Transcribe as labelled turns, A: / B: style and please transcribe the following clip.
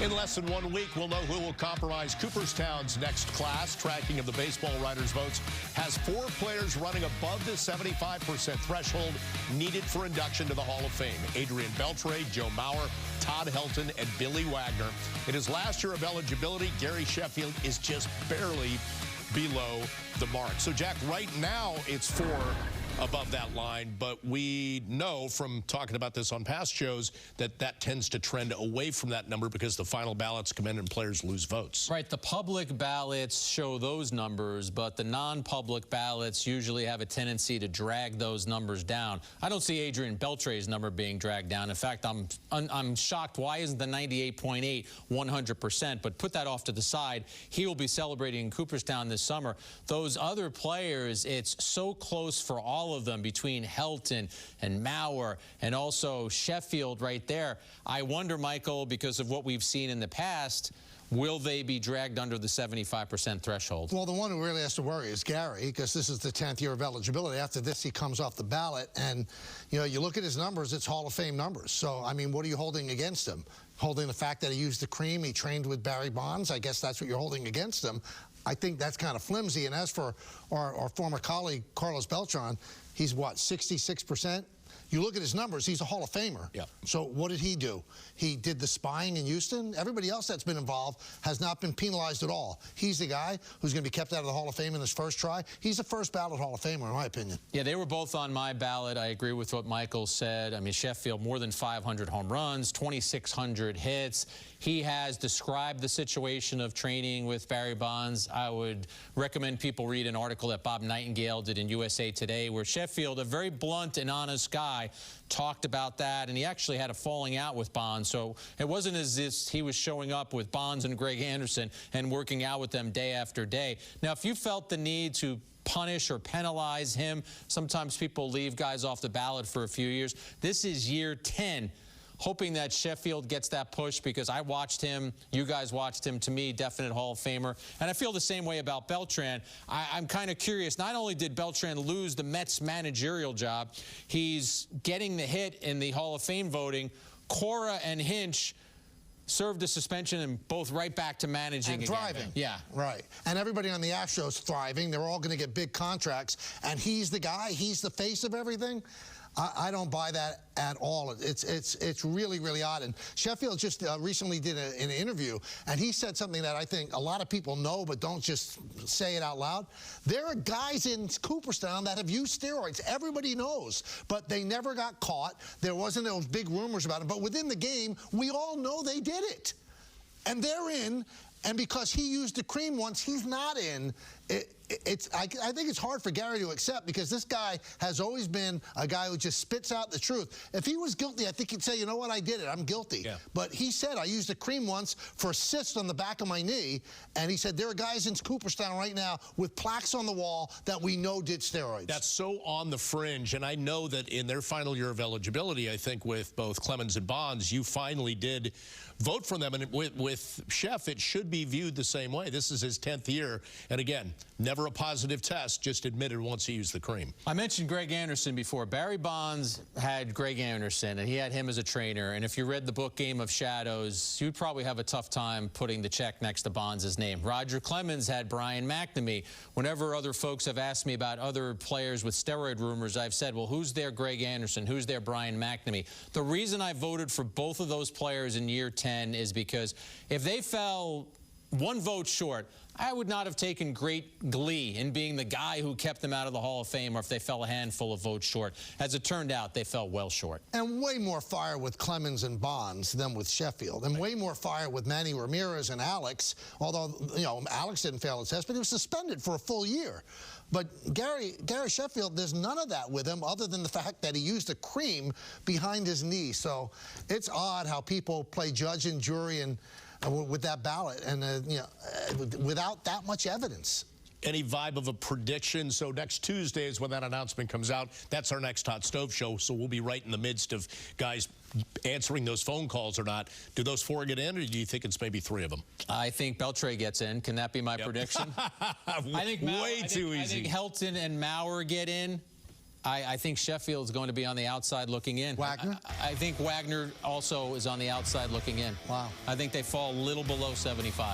A: In less than 1 week, we'll know who will compromise Cooperstown's next class. Tracking of the baseball writers' votes has 4 players running above the 75% threshold needed for induction to the Hall of Fame. Adrian Beltre, Joe Mauer, Todd Helton, and Billy Wagner. In his last year of eligibility, Gary Sheffield is just barely below the mark. So, Jack, right now it's 4 above that line, but we know from talking about this on past shows that that tends to trend away from that number because the final ballots come in and players lose votes.
B: Right, the public ballots show those numbers, but the non-public ballots usually have a tendency to drag those numbers down. I don't see Adrian Beltre's number being dragged down. In fact, I'm shocked. Why isn't the 98.8 100%? But put that off to the side. He will be celebrating in Cooperstown this summer. Those other players, it's so close for all of them between Helton and Mauer and also Sheffield right there. I wonder, Michael, because of what we've seen in the past, will they be dragged under the 75% threshold?
C: Well, the one who really has to worry is Gary, because this is the 10th year of eligibility. After this, he comes off the ballot, and, you know, you look at his numbers, it's Hall of Fame numbers. So, I mean, what are you holding against him? Holding the fact that he used the cream, he trained with Barry Bonds, I guess that's what you're holding against him. I think that's kind of flimsy. And as for our former colleague, Carlos Beltran, he's what, 66%? You look at his numbers, he's a Hall of Famer.
A: Yeah.
C: So what did he do? He did the spying in Houston. Everybody else that's been involved has not been penalized at all. He's the guy who's going to be kept out of the Hall of Fame in his first try. He's a first ballot Hall of Famer, in my opinion.
B: Yeah, they were both on my ballot. I agree with what Michael said. I mean, Sheffield, more than 500 home runs, 2,600 hits. He has described the situation of training with Barry Bonds. I would recommend people read an article that Bob Nightingale did in USA Today, where Sheffield, a very blunt and honest guy, talked about that, and he actually had a falling out with Bonds. So it wasn't as if he was showing up with Bonds and Greg Anderson and working out with them day after day. Now, if you felt the need to punish or penalize him, sometimes people leave guys off the ballot for a few years. This is year 10. Hoping that Sheffield gets that push, because I watched him, you guys watched him, to me, definite Hall of Famer. And I feel the same way about Beltran. I'm kind of curious. Not only did Beltran lose the Mets managerial job, he's getting the hit in the Hall of Fame voting. Cora and Hinch served a suspension and both right back to managing
C: and
B: again.
C: Thriving.
B: Yeah.
C: Right. And everybody on the Astros thriving. They're all going to get big contracts. And he's the guy. He's the face of everything. I don't buy that at all. It's really, really odd. And Sheffield just recently did an interview, and he said something that I think a lot of people know but don't just say it out loud. There are guys in Cooperstown that have used steroids. Everybody knows, but they never got caught. There wasn't those big rumors about it. But within the game, we all know they did it. And they're in, and because he used the cream once, he's not in. I think it's hard for Gary to accept, because this guy has always been a guy who just spits out the truth. If he was guilty, I think he'd say, you know what, I did it, I'm guilty.
A: Yeah.
C: But he said, I used the cream once for a cyst on the back of my knee, and he said, there are guys in Cooperstown right now with plaques on the wall that we know did steroids.
A: That's so on the fringe, and I know that in their final year of eligibility, I think with both Clemens and Bonds, you finally did vote for them, and with Sheff, it should be viewed the same way. This is his 10th year, and again, never a positive test, just admitted once he used the cream.
B: I mentioned Greg Anderson before. Barry Bonds had Greg Anderson, and he had him as a trainer. And if you read the book Game of Shadows, you'd probably have a tough time putting the check next to Bonds' name. Roger Clemens had Brian McNamee. Whenever other folks have asked me about other players with steroid rumors, I've said, well, who's their Greg Anderson? Who's their Brian McNamee? The reason I voted for both of those players in year 10 is because if they fell 1 vote short, I would not have taken great glee in being the guy who kept them out of the Hall of Fame, or if they fell a handful of votes short. As it turned out, they fell well short.
C: And way more fire with Clemens and Bonds than with Sheffield. And way more fire with Manny Ramirez and Alex, although, you know, Alex didn't fail his test, but he was suspended for a full year. But Gary Sheffield, there's none of that with him other than the fact that he used a cream behind his knee. So it's odd how people play judge and jury and with that ballot, and you know, without that much evidence.
A: Any vibe of a prediction? So next Tuesday is when that announcement comes out. That's our next Hot Stove Show, so we'll be right in the midst of guys answering those phone calls or not. Do those 4 get in, or do you think it's maybe 3 of them?
B: I think Beltre gets in. Can that be my prediction?
A: Way too easy.
B: I think Helton and Mauer get in. I think Sheffield's going to be on the outside looking in.
C: Wagner?
B: I think Wagner also is on the outside looking in.
C: Wow.
B: I think they fall a little below 75.